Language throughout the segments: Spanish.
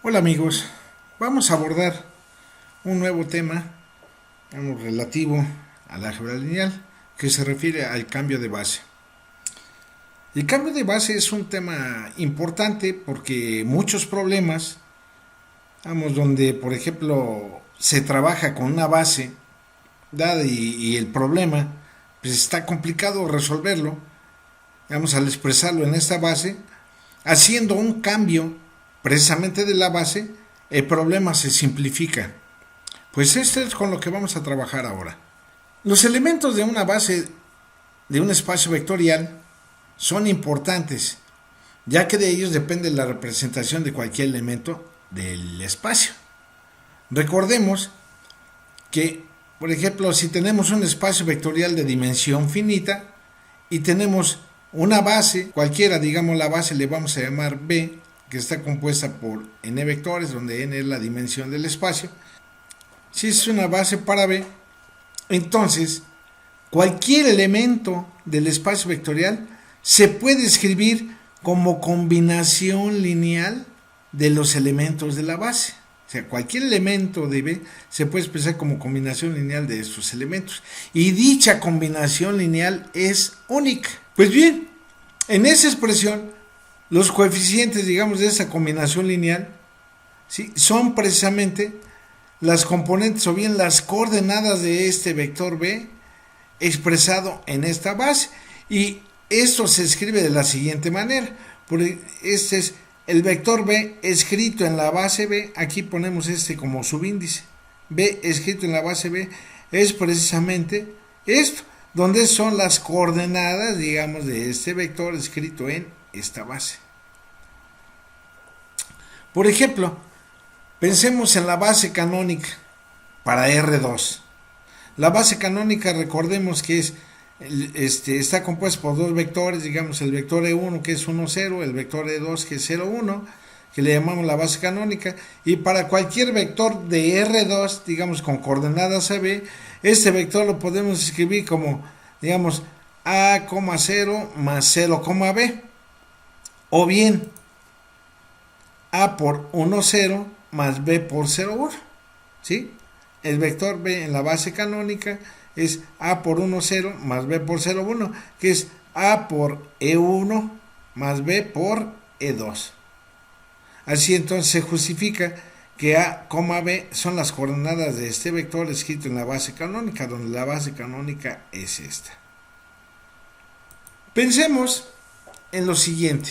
Hola amigos, vamos a abordar un nuevo tema relativo al álgebra lineal que se refiere al cambio de base. El cambio de base es un tema importante porque muchos problemas, donde por ejemplo se trabaja con una base dada y el problema pues está complicado resolverlo, al expresarlo en esta base, haciendo un cambio precisamente de la base, el problema se simplifica. Pues esto es con lo que vamos a trabajar ahora. Los elementos de una base de un espacio vectorial son importantes, ya que de ellos depende la representación de cualquier elemento del espacio. Recordemos que, por ejemplo, si tenemos un espacio vectorial de dimensión finita y tenemos una base, cualquiera, digamos la base le vamos a llamar B, que está compuesta por n vectores, donde n es la dimensión del espacio. Si es una base para B, entonces cualquier elemento del espacio vectorial se puede escribir como combinación lineal de los elementos de la base. O sea, cualquier elemento de B se puede expresar como combinación lineal de estos elementos. Y dicha combinación lineal es única. Pues bien, en esa expresión, los coeficientes, digamos, de esa combinación lineal, ¿sí?, son precisamente las componentes o bien las coordenadas de este vector B expresado en esta base. Y esto se escribe de la siguiente manera. Este es el vector B escrito en la base B. Aquí ponemos este como subíndice. B escrito en la base B es precisamente esto, donde son las coordenadas, digamos, de este vector escrito en esta base. Por ejemplo, pensemos en la base canónica para R2. La base canónica, recordemos que está compuesta por dos vectores, digamos el vector E1 que es 1, 0, el vector E2 que es 0, 1, que le llamamos la base canónica, y para cualquier vector de R2, digamos con coordenadas AB, este vector lo podemos escribir como, digamos, A, 0 más 0, B, o bien A por 1, 0 más B por 0, 1, ¿sí? El vector B en la base canónica es A por 1, 0 más B por 0, 1, que es A por E1 más B por E2. Así entonces se justifica que A, B son las coordenadas de este vector escrito en la base canónica, donde la base canónica es esta. Pensemos en lo siguiente.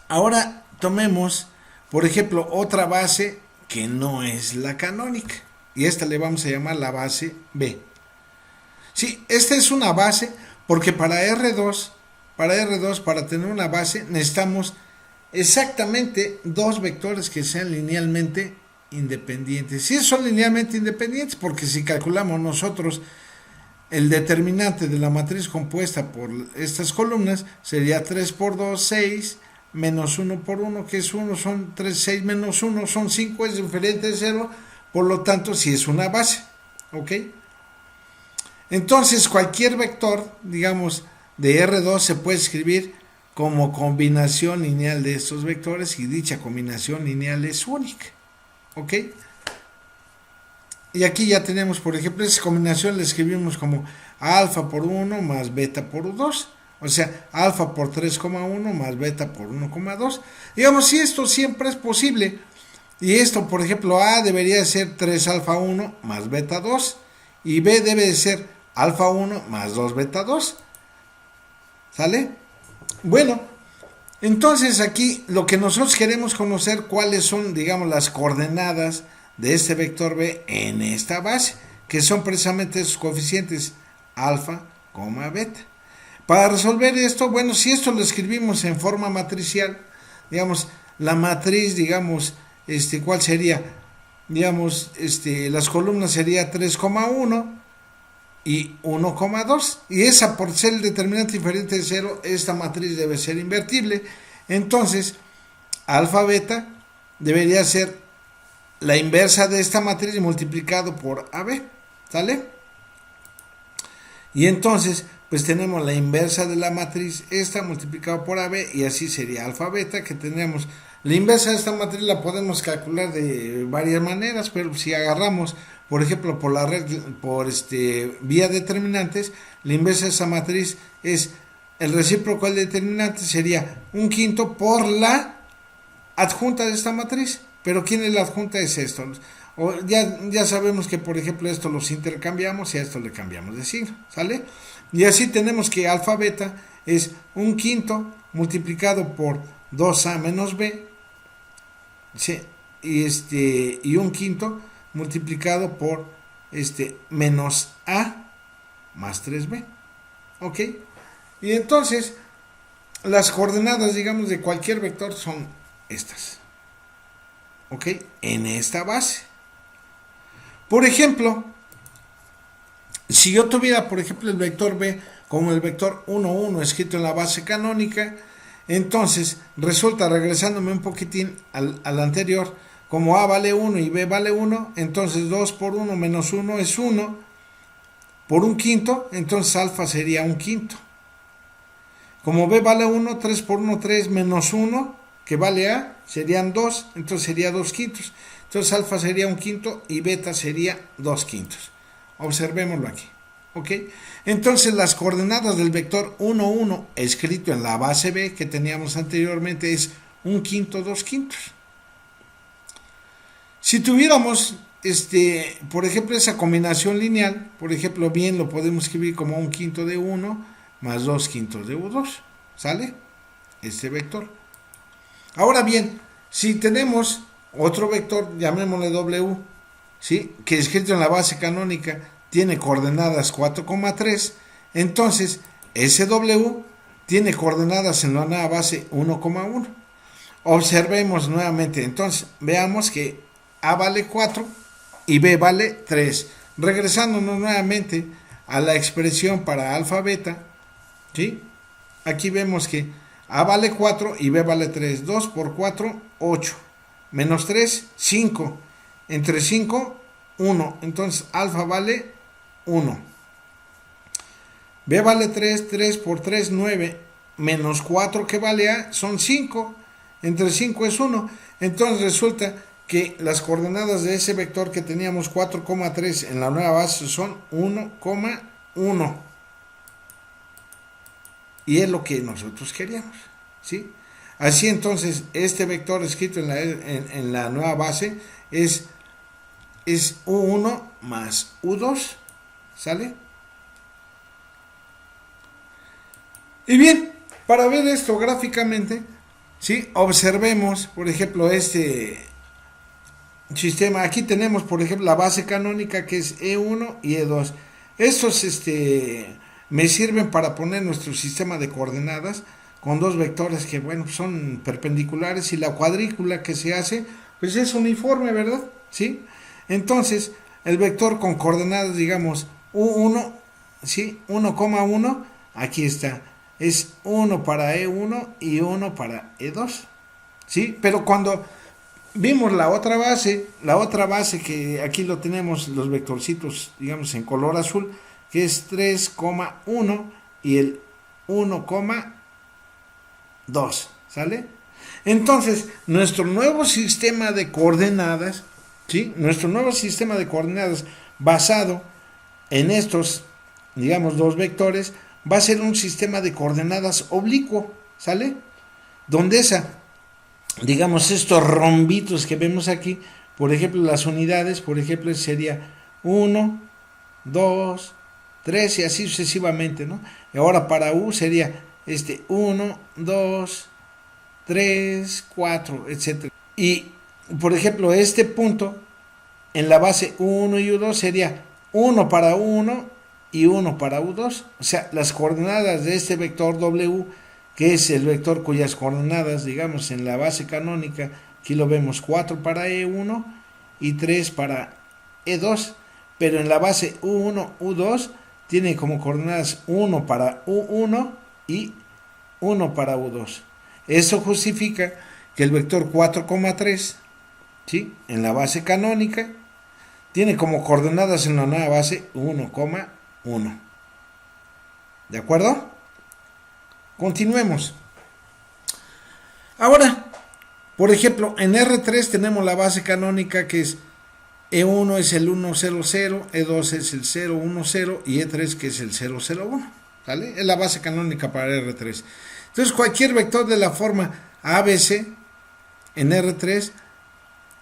Ahora tomemos, por ejemplo, otra base que no es la canónica, y esta le vamos a llamar la base B. Sí, esta es una base porque para R2, para tener una base, necesitamos exactamente dos vectores que sean linealmente independientes. Si son linealmente independientes, porque si calculamos nosotros el determinante de la matriz compuesta por estas columnas, sería 3 por 2, 6, menos 1 por 1, que es 1, son 3, 6 menos 1, son 5, es diferente de 0, por lo tanto, si es una base, ¿ok? Entonces, cualquier vector, digamos, de R2 se puede escribir como combinación lineal de estos vectores, y dicha combinación lineal es única, ¿ok? Y aquí ya tenemos, por ejemplo, esa combinación la escribimos como alfa por 1 más beta por 2. O sea, alfa por 3,1 más beta por 1,2. Digamos, si esto siempre es posible. Y esto, por ejemplo, A debería ser 3 alfa 1 más beta 2. Y B debe de ser alfa 1 más 2 beta 2. ¿Sale? Bueno, entonces aquí lo que nosotros queremos conocer, cuáles son, digamos, las coordenadas de este vector B en esta base, que son precisamente esos coeficientes alfa, beta. Para resolver esto, bueno, si esto lo escribimos en forma matricial, digamos, la matriz, digamos, ¿cuál sería? Digamos, las columnas sería 3,1 y 1,2. Y esa, por ser el determinante diferente de 0, esta matriz debe ser invertible. Entonces, alfa beta debería ser la inversa de esta matriz multiplicado por AB, ¿sale? Y entonces, pues tenemos la inversa de la matriz esta multiplicado por AB, y así sería alfa beta, que tendríamos La inversa de esta matriz la podemos calcular de varias maneras, pero si agarramos, por ejemplo, por la red, por vía determinantes, la inversa de esa matriz es el recíproco del determinante sería un quinto por la adjunta de esta matriz. Pero ¿quién es la adjunta? Es esto. O ya sabemos que, por ejemplo, esto los intercambiamos y a esto le cambiamos de signo, ¿sale? Y así tenemos que alfa beta es un quinto multiplicado por 2a menos b, ¿sí? Y un quinto multiplicado por menos a más 3b, ¿ok? Y entonces las coordenadas, digamos, de cualquier vector son estas, ¿ok? En esta base. Por ejemplo, si yo tuviera, por ejemplo, el vector b como el vector 1, 1 escrito en la base canónica, entonces resulta, regresándome un poquitín al anterior, como a vale 1 y b vale 1, entonces 2 por 1 menos 1 es 1 por un quinto, entonces alfa sería un quinto. Como b vale 1, 3 por 1, 3 menos 1, que vale a, serían 2, entonces sería 2 quintos. Entonces alfa sería un quinto y beta sería 2 quintos. Observémoslo aquí, ¿ok? Entonces las coordenadas del vector 1, 1 escrito en la base b que teníamos anteriormente es un quinto, 2 quintos. Si tuviéramos, por ejemplo, esa combinación lineal, por ejemplo, bien lo podemos escribir como un quinto de 1 más 2 quintos de u2, ¿sale? Este vector. Ahora bien, si tenemos otro vector, llamémosle w, ¿sí? Que escrito en la base canónica tiene coordenadas 4,3, entonces ese w tiene coordenadas en la nueva base 1,1. Observemos nuevamente, entonces veamos que a vale 4 y b vale 3. Regresándonos nuevamente a la expresión para alfa beta, ¿sí? Aquí vemos que a vale 4 y b vale 3. 2 por 4, 8. Menos 3, 5. Entre 5, 1. Entonces alfa vale 1. B vale 3, 3 por 3, 9. Menos 4 que vale a son 5. Entre 5 es 1. Entonces resulta que las coordenadas de ese vector que teníamos 4,3 en la nueva base son 1,1. Y es lo que nosotros queríamos, ¿sí? Así entonces, este vector escrito en la nueva base es U1 más U2, ¿sale? Y bien, para ver esto gráficamente, ¿sí? Observemos, por ejemplo, este sistema. Aquí tenemos, por ejemplo, la base canónica que es E1 y E2. Estos me sirven para poner nuestro sistema de coordenadas con dos vectores que, bueno, son perpendiculares, y la cuadrícula que se hace, pues es uniforme, ¿verdad? ¿Sí? Entonces, el vector con coordenadas, digamos, U1, ¿sí? 1,1, aquí está, es 1 para E1 y 1 para E2, ¿sí? Pero cuando vimos la otra base que aquí lo tenemos, los vectorcitos, digamos, en color azul, que es 3,1 y el 1,2, ¿sale? Entonces, nuestro nuevo sistema de coordenadas, ¿sí? Nuestro nuevo sistema de coordenadas basado en estos, digamos, dos vectores, va a ser un sistema de coordenadas oblicuo, ¿sale? Donde digamos, estos rombitos que vemos aquí, por ejemplo, las unidades, por ejemplo, sería 1, 2, 3 y así sucesivamente, ¿no? Y ahora para U sería 1, 2, 3, 4, etc. Y, por ejemplo, este punto en la base U1 y U2 sería 1 para U1 y 1 para U2. O sea, las coordenadas de este vector W, que es el vector cuyas coordenadas, digamos, en la base canónica, aquí lo vemos 4 para E1 y 3 para E2, pero en la base U1, U2, tiene como coordenadas 1 para U1 y 1 para U2. Eso justifica que el vector 4,3, ¿sí? En la base canónica, tiene como coordenadas en la nueva base 1,1. ¿De acuerdo? Continuemos. Ahora, Por ejemplo, en R3 tenemos la base canónica que es E1 es el 1, 0, 0, E2 es el 0, 1, 0 y E3 que es el 0, 0, 1. ¿Vale? Es la base canónica para R3. Entonces cualquier vector de la forma ABC en R3,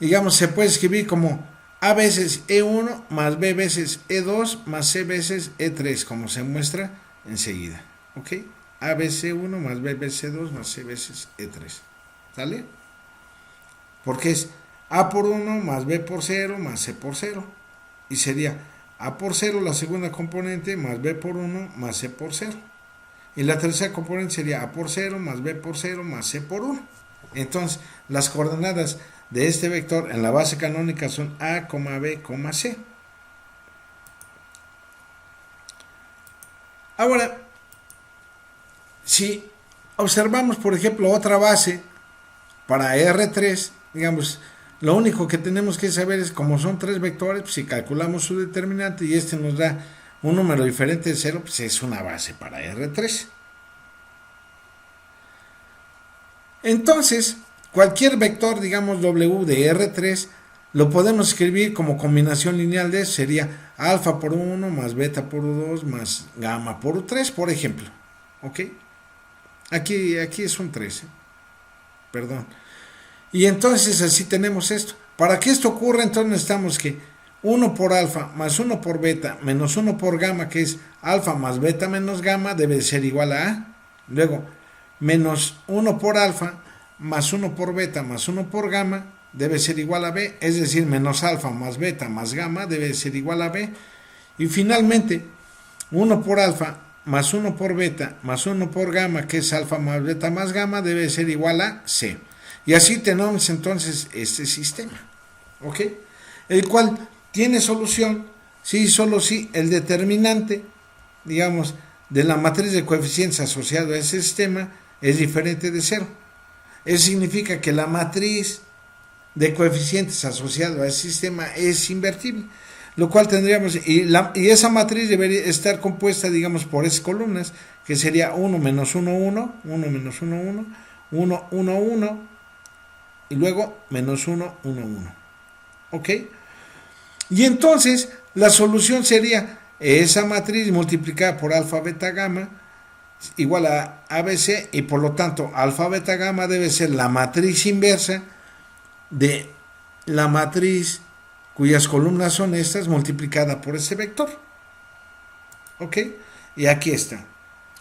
digamos, se puede escribir como A veces E1 más B veces E2 más C veces E3, como se muestra enseguida. ¿Ok? A veces E1 más B veces E2 más C veces E3. ¿Sale? Porque es A por 1 más B por 0 más C por 0. Y sería A por 0 la segunda componente más B por 1 más C por 0. Y la tercera componente sería A por 0 más B por 0 más C por 1. Entonces, las coordenadas de este vector en la base canónica son A, B, C. Ahora, si observamos, por ejemplo, otra base para R3, digamos, lo único que tenemos que saber es, como son tres vectores, pues si calculamos su determinante y este nos da un número diferente de 0, pues es una base para R3. Entonces, cualquier vector, digamos, W de R3, lo podemos escribir como combinación lineal de eso. Sería alfa por 1 más beta por 2 más gamma por 3, por ejemplo. ¿Ok? Aquí es un 3. Perdón. Y entonces así tenemos esto. Para que esto ocurra, entonces necesitamos que 1 por alfa más 1 por beta menos 1 por gamma, que es alfa más beta menos gamma, debe ser igual a A. Luego, menos 1 por alfa más 1 por beta más 1 por gamma debe ser igual a B, es decir, menos alfa más beta más gamma debe ser igual a B. Y finalmente, 1 por alfa más 1 por beta más 1 por gamma, que es alfa más beta más gamma, debe ser igual a C. Y así tenemos entonces este sistema, ¿ok? El cual tiene solución si solo si el determinante, digamos, de la matriz de coeficientes asociado a ese sistema es diferente de 0. Eso significa que la matriz de coeficientes asociado a ese sistema es invertible, lo cual tendríamos, y esa matriz debería estar compuesta, digamos, por esas columnas, que sería 1 menos 1, 1, 1 menos 1, 1, 1, 1, 1, y luego menos 1, 1, 1. ¿Ok? Y entonces la solución sería esa matriz multiplicada por alfa, beta, gamma, igual a ABC, y por lo tanto alfa, beta, gamma debe ser la matriz inversa de la matriz cuyas columnas son estas multiplicada por ese vector. ¿Ok? Y aquí está.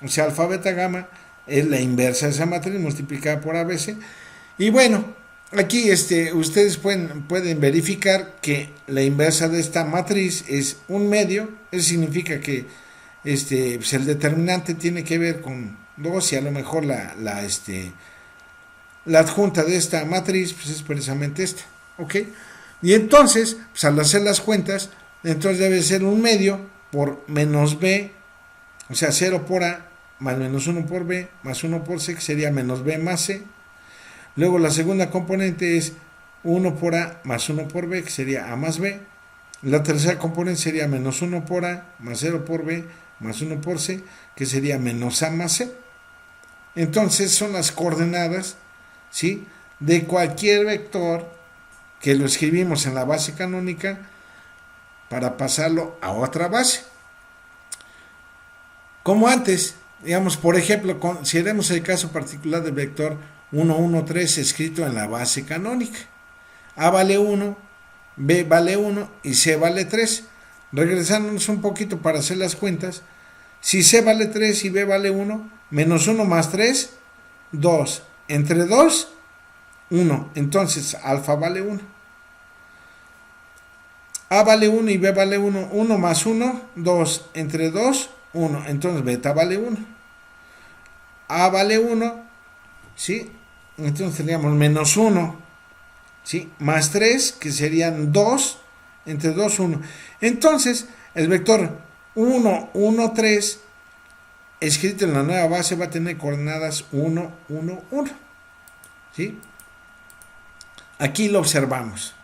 O sea, alfa, beta, gamma es la inversa de esa matriz multiplicada por ABC. Y bueno, aquí ustedes pueden verificar que la inversa de esta matriz es un medio. Eso significa que pues el determinante tiene que ver con 2 y a lo mejor la adjunta de esta matriz pues es precisamente esta. ¿Ok? Y entonces, pues al hacer las cuentas, entonces debe ser un medio por menos B, o sea, 0 por A, más menos 1 por B, más 1 por C, que sería menos B más C. Luego la segunda componente es 1 por A más 1 por B, que sería A más B. La tercera componente sería menos 1 por A más 0 por B más 1 por C, que sería menos A más C. Entonces son las coordenadas, ¿sí?, de cualquier vector que lo escribimos en la base canónica para pasarlo a otra base. Como antes, digamos, por ejemplo, consideremos el caso particular del vector 1, 1, 3 escrito en la base canónica. A vale 1, B vale 1 y C vale 3. Regresándonos un poquito para hacer las cuentas, si C vale 3 y B vale 1, menos 1 más 3, 2. Entre 2, 1. Entonces, alfa vale 1. A vale 1 y B vale 1. 1 más 1, 2. Entre 2, 1. Entonces, beta vale 1. A vale 1, ¿sí? Entonces tendríamos menos 1, ¿sí?, más 3, que serían 2, entre 2, 1. Entonces, el vector 1, 1, 3, escrito en la nueva base, va a tener coordenadas 1, 1, 1. ¿Sí? Aquí lo observamos.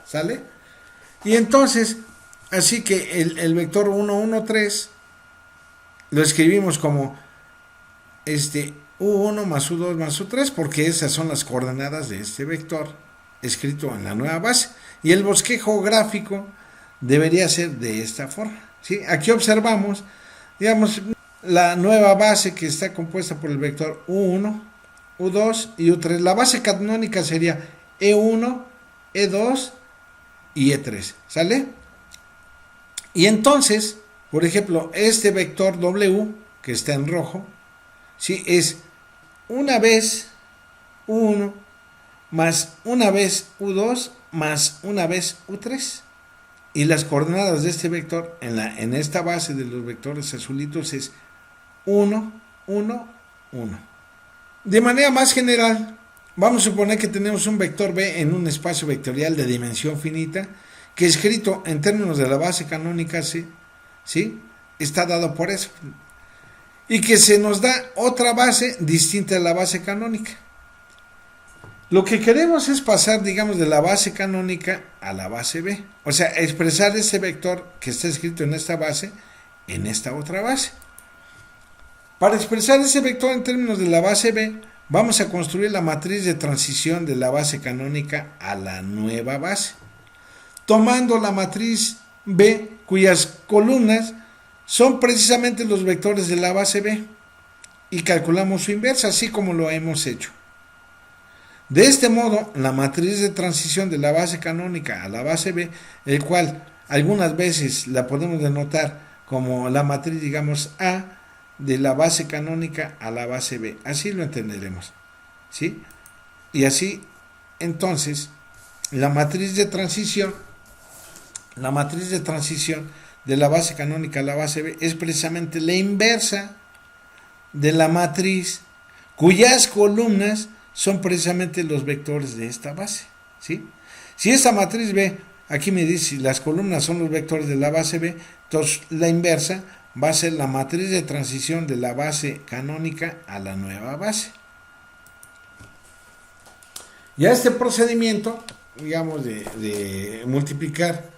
¿Sale? Y entonces, así que el vector 1, 1, 3 lo escribimos como U1 más U2 más U3, porque esas son las coordenadas de este vector escrito en la nueva base. Y el bosquejo gráfico debería ser de esta forma, ¿sí? Aquí observamos, digamos, la nueva base que está compuesta por el vector U1, U2 y U3. La base canónica sería E1, E2 y E3, ¿sale? Y entonces, por ejemplo, este vector W, que está en rojo, ¿sí? Es una vez U1 más una vez U2 más una vez U3. Y las coordenadas de este vector en esta base de los vectores azulitos es 1, 1, 1. De manera más general, vamos a suponer que tenemos un vector B en un espacio vectorial de dimensión finita, que escrito en términos de la base canónica, ¿sí? Está dado por eso. Y que se nos da otra base distinta a la base canónica. Lo que queremos es pasar, digamos, de la base canónica a la base B. O sea, expresar ese vector que está escrito en esta base en esta otra base. Para expresar ese vector en términos de la base B, vamos a construir la matriz de transición de la base canónica a la nueva base. Tomando la matriz B, cuyas columnas son precisamente los vectores de la base B. Y calculamos su inversa, así como lo hemos hecho. De este modo, la matriz de transición de la base canónica a la base B, el cual algunas veces la podemos denotar como la matriz, digamos, A, de la base canónica a la base B. Así lo entenderemos, ¿sí? Y así, entonces, la matriz de transición de la base canónica a la base B es precisamente la inversa de la matriz cuyas columnas son precisamente los vectores de esta base, ¿sí? Si esta matriz B, aquí me dice si las columnas son los vectores de la base B, entonces la inversa va a ser la matriz de transición de la base canónica a la nueva base. Y a este procedimiento, digamos, de multiplicar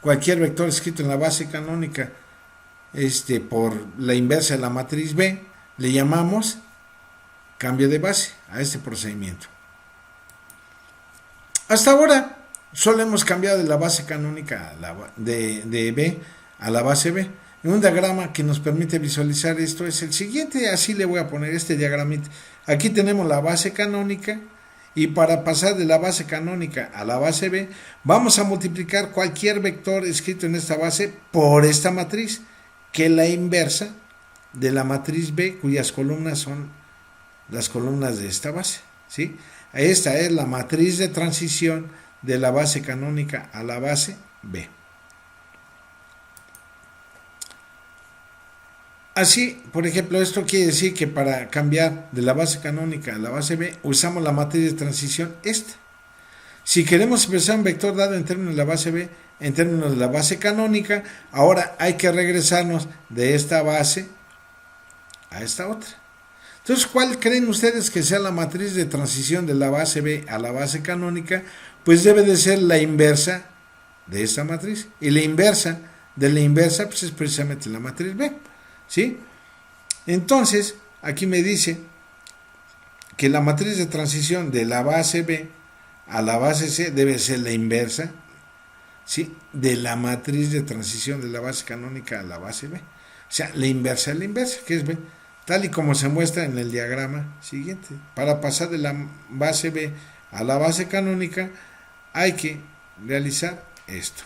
cualquier vector escrito en la base canónica por la inversa de la matriz B, le llamamos cambio de base a este procedimiento. Hasta ahora solo hemos cambiado de la base canónica de B a la base B. Un diagrama que nos permite visualizar esto es el siguiente, así le voy a poner este diagramita. Aquí tenemos la base canónica y para pasar de la base canónica a la base B vamos a multiplicar cualquier vector escrito en esta base por esta matriz, que es la inversa de la matriz B, cuyas columnas son las columnas de esta base, ¿sí? Esta es la matriz de transición de la base canónica a la base B. Así, por ejemplo, esto quiere decir que para cambiar de la base canónica a la base B usamos la matriz de transición esta. Si queremos expresar un vector dado en términos de la base B, en términos de la base canónica, ahora hay que regresarnos de esta base a esta otra. Entonces, ¿cuál creen ustedes que sea la matriz de transición de la base B a la base canónica? Pues debe de ser la inversa de esta matriz. Y la inversa de la inversa pues es precisamente la matriz B, ¿sí? Entonces, aquí me dice que la matriz de transición de la base B a la base C debe ser la inversa, ¿sí?, de la matriz de transición de la base canónica a la base B. O sea, la inversa de la inversa, que es B. Tal y como se muestra en el diagrama siguiente. Para pasar de la base B a la base canónica hay que realizar esto.